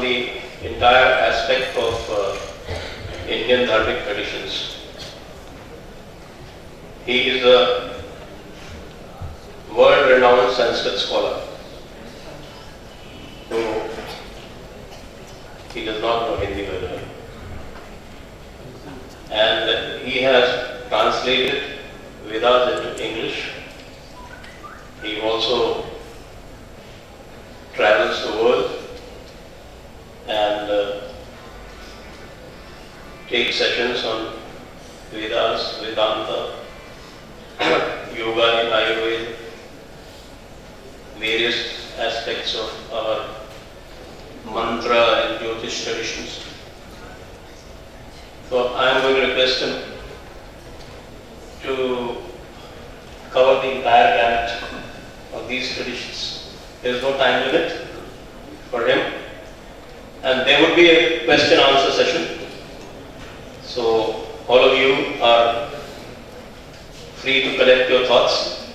the entire aspect of Indian Dharmic traditions. He is a world-renowned Sanskrit scholar. No, he does not know Hindi very well. And he has translated Vedas into English. He also travels the world and takes sessions on Vedas, Vedanta, yoga and Ayurveda, various aspects of our mantra and Jyotish traditions. So I am going to request him to cover the entire gamut of these traditions. There is no time limit for him, and there would be a question answer session. So all of you are free to collect your thoughts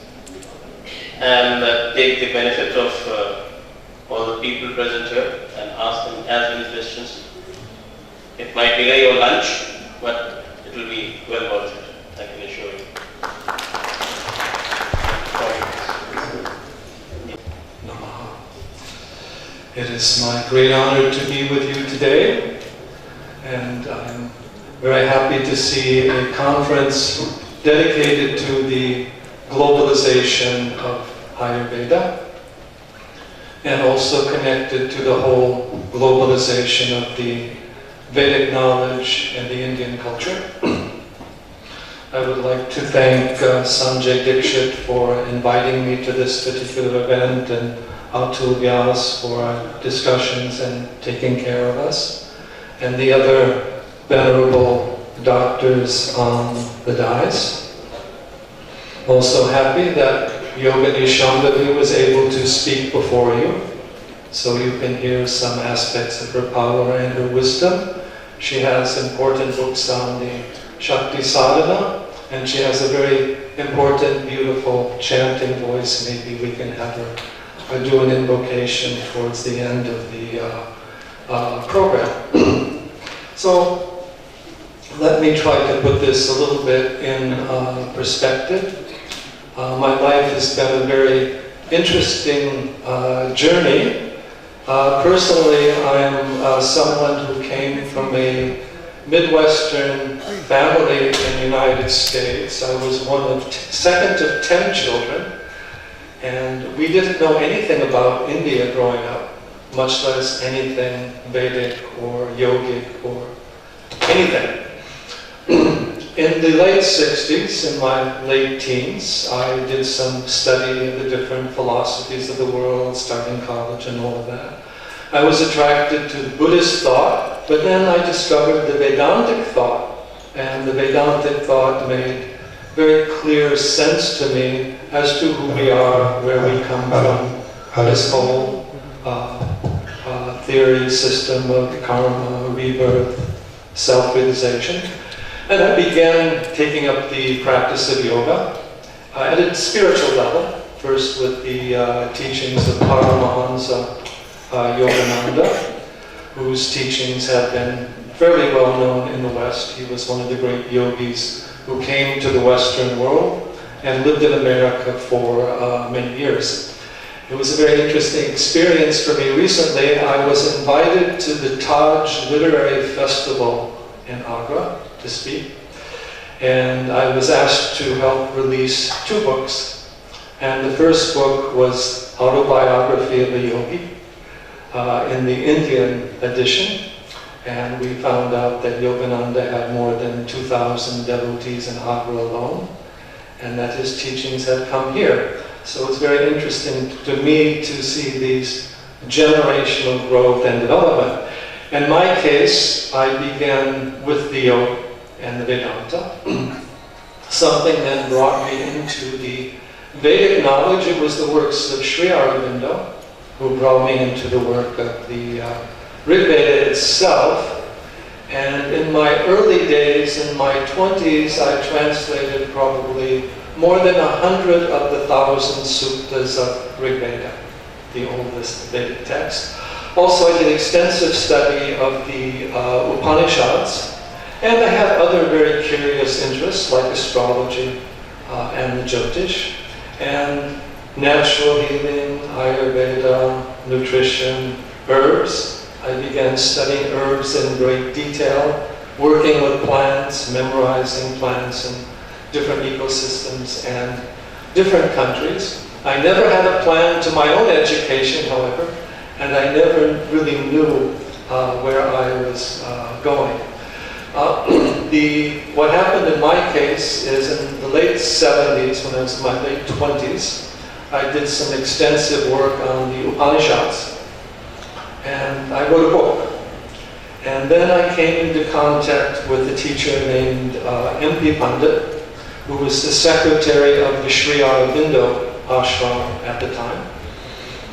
and take the benefit of all the people present here and ask them as many questions. It might delay your lunch, but it will be well worth it, I can assure you. Namaha. It is my great honor to be with you today, and I'm very happy to see a conference dedicated to the globalization of Ayurveda, and also connected to the whole globalization of the Vedic knowledge and the Indian culture. I would like to thank Sanjay Dixit for inviting me to this particular event, and Atul Vyas for discussions and taking care of us, and the other venerable doctors on the dais. Also happy that Yogini Shambhavi was able to speak before you, so you can hear some aspects of her power and her wisdom. She has important books on the Shakti Sadhana, and she has a very important, beautiful chanting voice. Maybe we can have her do an invocation towards the end of the program. So let me try to put this a little bit in perspective. My life has been a very interesting journey. Personally, I'm someone who came from a Midwestern family in the United States. I was second of 10 children, and we didn't know anything about India growing up, much less anything Vedic or yogic or anything. In the late 60s, in my late teens, I did some study of the different philosophies of the world, starting college and all of that. I was attracted to Buddhist thought, but then I discovered the Vedantic thought, and the Vedantic thought made very clear sense to me as to who we are, where we come from, this whole theory system of karma, rebirth, self-realization. And I began taking up the practice of yoga at a spiritual level, first with the teachings of Paramahansa Yogananda, whose teachings have been fairly well known in the West. He was one of the great yogis who came to the Western world and lived in America for many years. It was a very interesting experience for me. Recently, I was invited to the Taj Literary Festival in Agra to speak, and I was asked to help release 2 books. And the first book was Autobiography of a Yogi in the Indian edition, and we found out that Yogananda had more than 2,000 devotees in Agra alone, and that his teachings had come here. So it's very interesting to me to see these generational growth and development. In my case, I began with the yoga and the Vedanta. Something then brought me into the Vedic knowledge. It was the works of Sri Aurobindo who brought me into the work of the Rig Veda itself. And in my early days, in my 20s, I translated probably more than 100 of the 1,000 suttas of Rig Veda, the oldest Vedic text. Also, I did extensive study of the Upanishads, and I have other very curious interests like astrology and the Jyotish, and natural healing, Ayurveda, nutrition, herbs. I began studying herbs in great detail, working with plants, memorizing plants in different ecosystems and different countries. I never had a plan to my own education, however, and I never really knew where I was going. What happened in my case is in the late 70s, when I was in my late 20s, I did some extensive work on the Upanishads, and I wrote a book. And then I came into contact with a teacher named MP Pandit, who was the secretary of the Sri Aurobindo ashram at the time.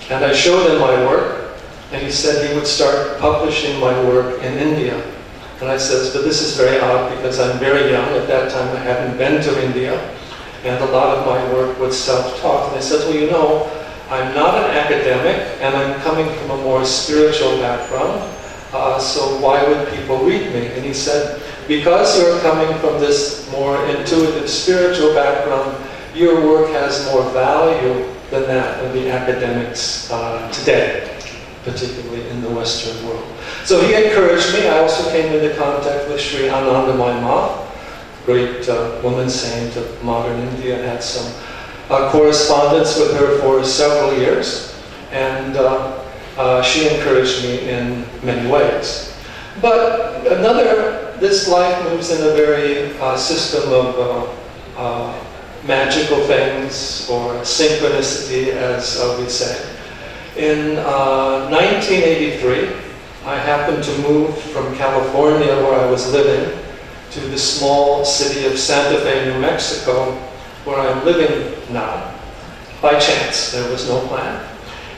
And I showed him my work, and he said he would start publishing my work in India. And I said, but this is very odd because I'm very young. At that time I hadn't been to India, and a lot of my work was self-taught. And I said, well, you know, I'm not an academic, and I'm coming from a more spiritual background, so why would people read me? And he said, because you're coming from this more intuitive spiritual background, your work has more value than that of the academics today, particularly in the Western world. So he encouraged me. I also came into contact with Sri Anandamayi Ma, great woman saint of modern India, and had some correspondence with her for several years, and she encouraged me in many ways. But this life moves in a very system of magical things, or synchronicity, as we say. In 1983, I happened to move from California, where I was living, to the small city of Santa Fe, New Mexico, where I'm living now. By chance, there was no plan.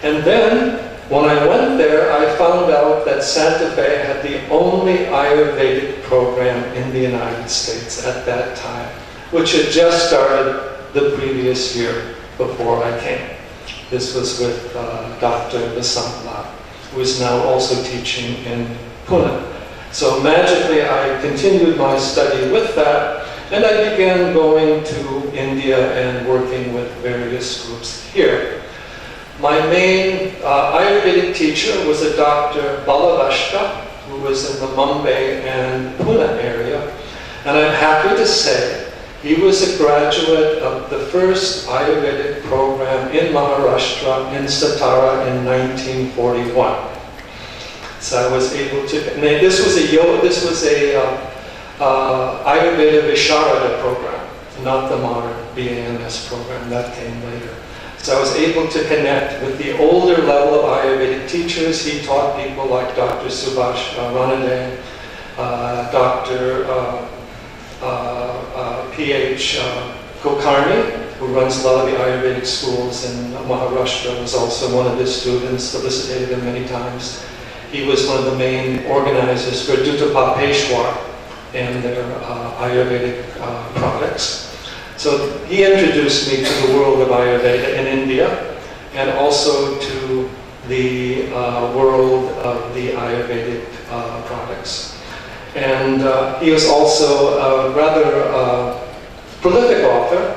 And then, when I went there, I found out that Santa Fe had the only Ayurvedic program in the United States at that time, which had just started the previous year before I came. This was with Dr. Vasantla, who is now also teaching in Pune. So magically, I continued my study with that, and I began going to India and working with various groups here. My main Ayurvedic teacher was a Dr. Balavashka, who was in the Mumbai and Pune area, and I'm happy to say he was a graduate of the first Ayurvedic program in Maharashtra, in Satara, in 1941. So I was able to, this was a Ayurveda Visharada program, not the modern BAMS program, that came later. So I was able to connect with the older level of Ayurvedic teachers. He taught people like Dr. Subhash Ranade, Dr. P.H. Kulkarni, who runs a lot of the Ayurvedic schools in Maharashtra, was also one of his students, solicited him many times. He was one of the main organizers for Dutta Peshwar and their Ayurvedic products. So he introduced me to the world of Ayurveda in India, and also to the world of the Ayurvedic products. And he was also a rather prolific author,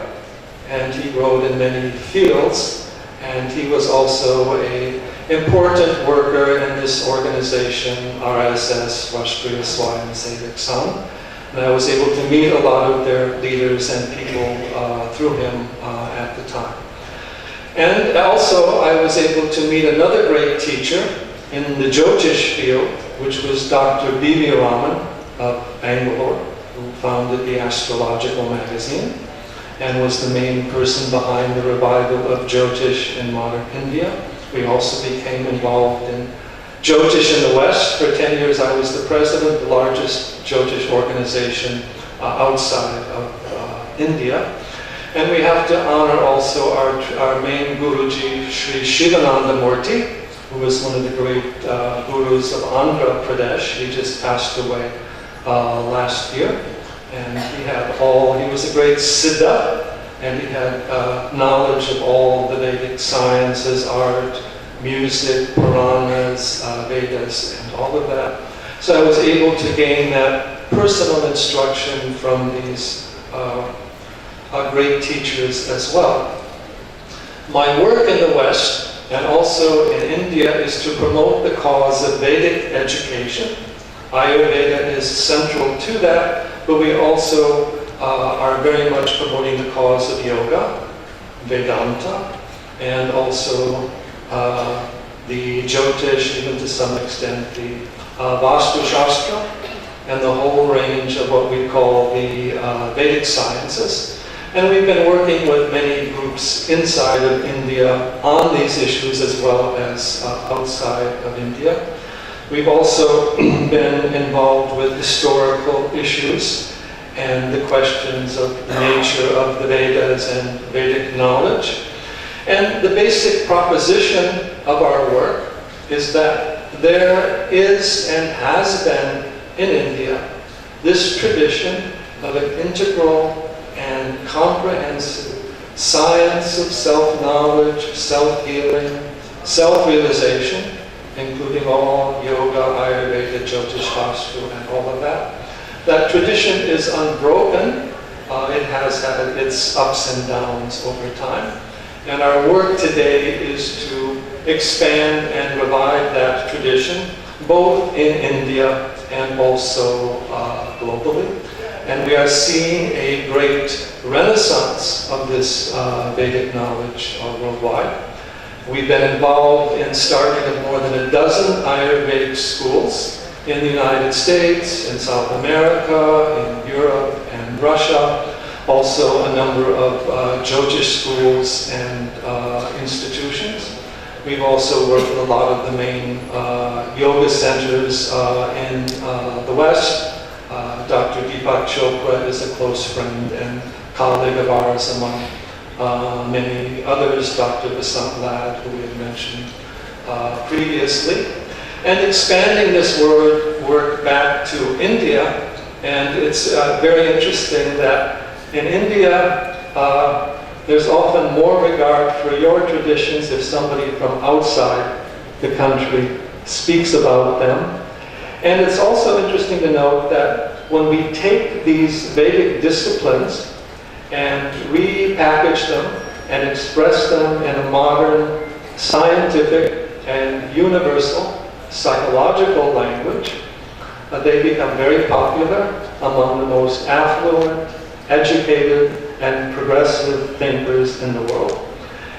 and he wrote in many fields, and he was also an important worker in this organization, RSS, Rashtriya Swayamsevak Sangh. And I was able to meet a lot of their leaders and people through him at the time. And also I was able to meet another great teacher in the Jyotish field, which was Dr. B.V. Raman of Bangalore, who founded the Astrological magazine and was the main person behind the revival of Jyotish in modern India. We also became involved in Jyotish in the West. For 10 years I was the president of the largest Jyotish organization outside of India. And we have to honor also our main Guruji, Sri Shivananda Murthy, who was one of the great gurus of Andhra Pradesh. He just passed away last year. And he was a great Siddha, and he had knowledge of all the Vedic sciences, art, music, Puranas, Vedas, and all of that. So I was able to gain that personal instruction from these great teachers as well. My work in the West and also in India is to promote the cause of Vedic education. Ayurveda is central to that, but we also are very much promoting the cause of yoga, Vedanta, and also the Jyotish, even to some extent the Vastu Shastra, and the whole range of what we call the Vedic sciences. And we've been working with many groups inside of India on these issues as well as outside of India. We've also been involved with historical issues and the questions of the nature of the Vedas and Vedic knowledge. And the basic proposition of our work is that there is and has been in India this tradition of an integral and comprehensive science of self-knowledge, self-healing, self-realization, including all yoga, Ayurveda, Jyotish, Vastu, and all of that. That tradition is unbroken. It has had its ups and downs over time. And our work today is to expand and revive that tradition, both in India and also globally. And we are seeing a great renaissance of this Vedic knowledge worldwide. We've been involved in starting of more than a dozen Ayurvedic schools in the United States, in South America, in Europe, and Russia. Also a number of Jyotish schools and institutions. We've also worked with a lot of the main yoga centers in the West. Dr. Deepak Chopra is a close friend and colleague of ours among many others, Dr. Vasant Lad, who we had mentioned previously. And expanding this work back to India, and it's very interesting that in India, there's often more regard for your traditions if somebody from outside the country speaks about them. And it's also interesting to note that when we take these Vedic disciplines and repackage them and express them in a modern, scientific, and universal psychological language, they become very popular among the most affluent, educated, and progressive thinkers in the world.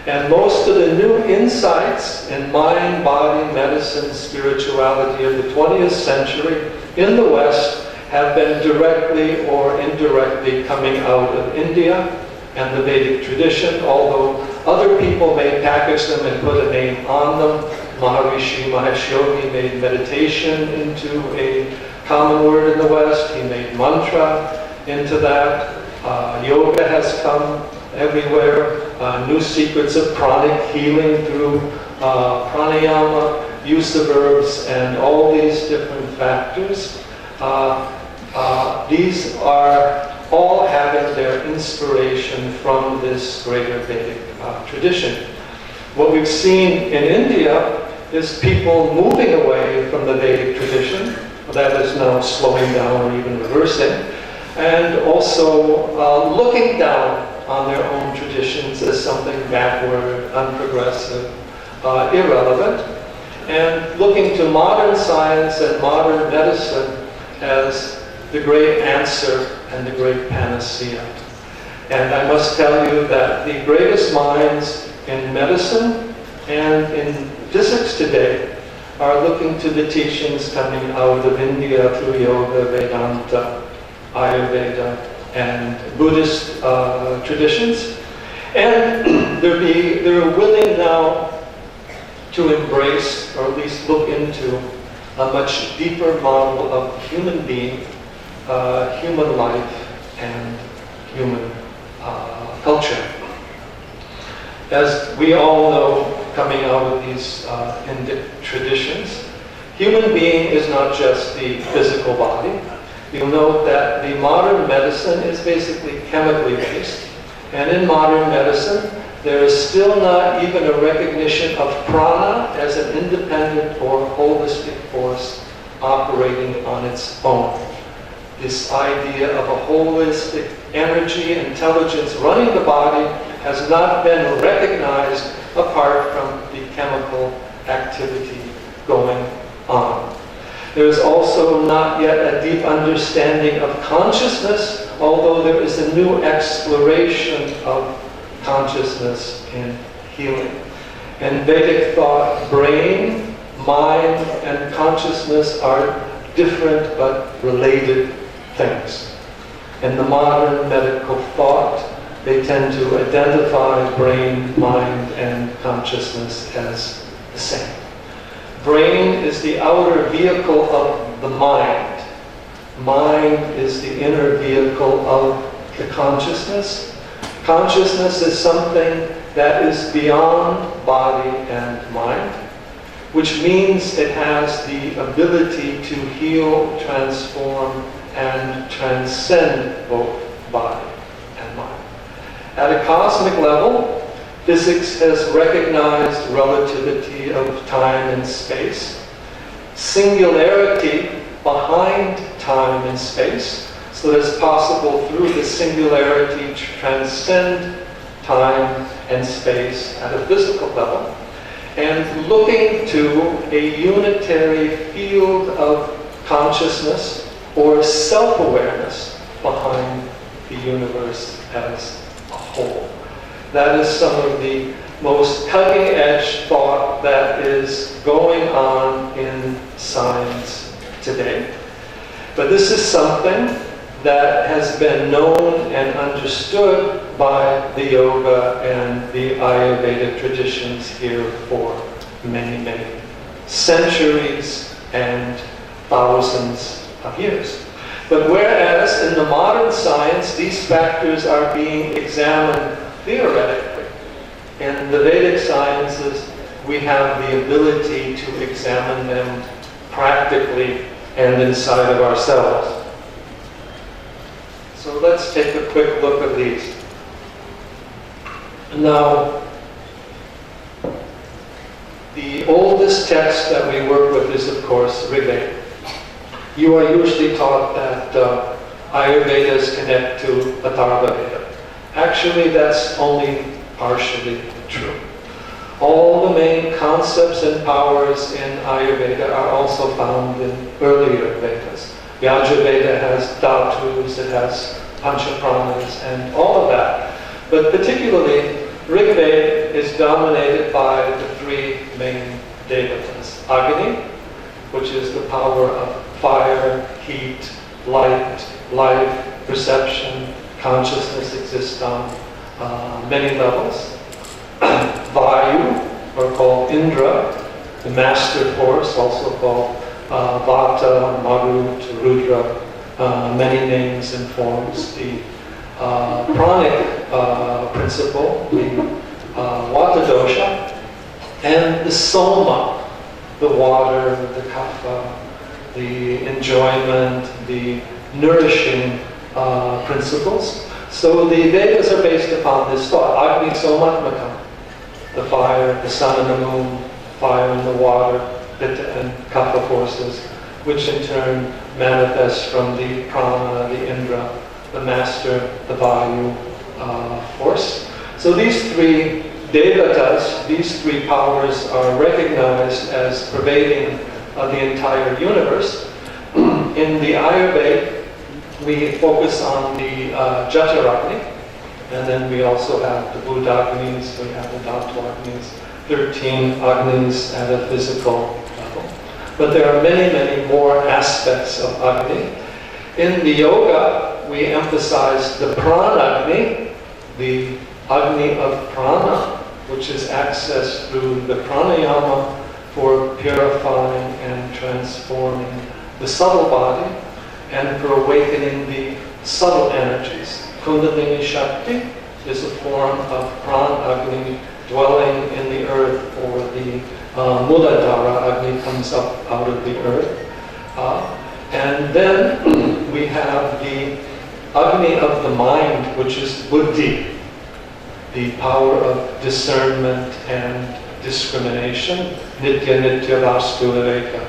And most of the new insights in mind, body, medicine, spirituality of the 20th century in the West have been directly or indirectly coming out of India and the Vedic tradition, although other people may package them and put a name on them. Maharishi Mahesh Yogi made meditation into a common word in the West. He made mantra into that. Yoga has come everywhere. New secrets of pranic healing through pranayama, use of herbs, and all these different factors. These are all having their inspiration from this greater Vedic tradition. What we've seen in India is people moving away from the Vedic tradition. That is now slowing down or even reversing. And also looking down on their own traditions as something backward, unprogressive, irrelevant, and looking to modern science and modern medicine as the great answer and the great panacea. And I must tell you that the greatest minds in medicine and in physics today are looking to the teachings coming out of India through yoga, Vedanta, Ayurveda, and Buddhist traditions. And they're willing now to embrace, or at least look into, a much deeper model of human being, human life, and human culture. As we all know, coming out of these Indic traditions, human being is not just the physical body. You'll note that the modern medicine is basically chemically based. And in modern medicine, there is still not even a recognition of prana as an independent or holistic force operating on its own. This idea of a holistic energy, intelligence running the body has not been recognized apart from the chemical activity going on. There is also not yet a deep understanding of consciousness, although there is a new exploration of consciousness in healing. In Vedic thought, brain, mind, and consciousness are different but related things. In the modern medical thought, they tend to identify brain, mind, and consciousness as the same. Brain is the outer vehicle of the mind. Mind is the inner vehicle of the consciousness. Consciousness is something that is beyond body and mind, which means it has the ability to heal, transform, and transcend both body and mind. At a cosmic level, physics has recognized relativity of time and space, singularity behind time and space, so that it's possible through the singularity to transcend time and space at a physical level, and looking to a unitary field of consciousness or self-awareness behind the universe as a whole. That is some of the most cutting-edge thought that is going on in science today. But this is something that has been known and understood by the yoga and the Ayurveda traditions here for many, many centuries and thousands of years. But whereas in the modern science, these factors are being examined theoretically, in the Vedic sciences, we have the ability to examine them practically and inside of ourselves. So let's take a quick look at these. Now, the oldest text that we work with is, of course, Rigveda. You are usually taught that Ayurvedas connect to Atharvaveda. Actually, that's only partially true. All the main concepts and powers in Ayurveda are also found in earlier Vedas. Yajurveda has dhatus, it has panchapranas, and all of that. But particularly, Rigveda is dominated by the three main devatas. Agni, which is the power of fire, heat, light, life, perception, consciousness exists on many levels. Vayu, or called Indra, the master force, also called Vata, Marut, Rudra, many names and forms. The pranic principle, the Vata dosha, and the Soma, the water, the kapha, the enjoyment, the nourishing principles. So the Vedas are based upon this thought. Agni Somatmakam, the fire, the sun and the moon, fire and the water, pitta and kapha forces, which in turn manifest from the prana, the Indra, the master, the Vayu force. So these three devatas, these three powers are recognized as pervading the entire universe. In the Ayurveda, we focus on the Jataragni, and then we also have the Budagnis, we have the Dhatwagnis, 13 Agnis at a physical level. But there are many, many more aspects of Agni. In the yoga, we emphasize the Pranagni, the Agni of Prana, which is accessed through the pranayama for purifying and transforming the subtle body and for awakening the subtle energies. Kundalini Shakti is a form of Prana Agni dwelling in the earth, or the Muladhara Agni comes up out of the earth. And then we have the Agni of the mind, which is Buddhi. the power of discernment and discrimination, nitya nitya vastu viveka,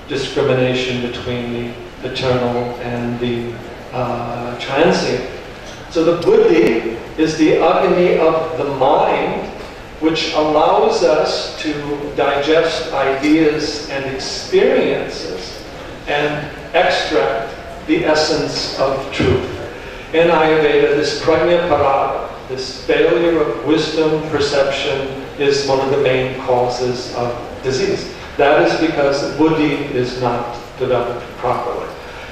discrimination between the eternal and the transient. So the buddhi is the agni of the mind, which allows us to digest ideas and experiences and extract the essence of truth. In Ayurveda, this prajna parada, this failure of wisdom perception, is one of the main causes of disease. That is because buddhi is not developed properly.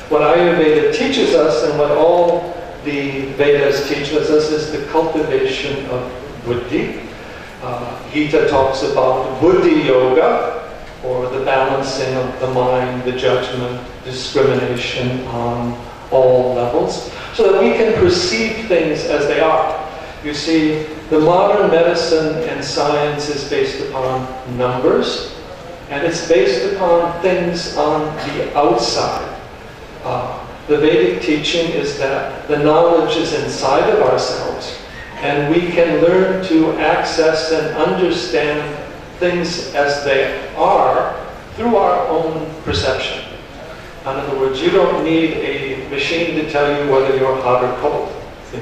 What Ayurveda teaches us, and what all the Vedas teaches us, is the cultivation of buddhi. Gita talks about buddhi yoga, or the balancing of the mind, the judgment, discrimination on all levels, so that we can perceive things as they are. You see, the modern medicine and science is based upon numbers, and it's based upon things on the outside. The Vedic teaching is that the knowledge is inside of ourselves, and we can learn to access and understand things as they are through our own perception. In other words, you don't need a machine to tell you whether you're hot or cold. See?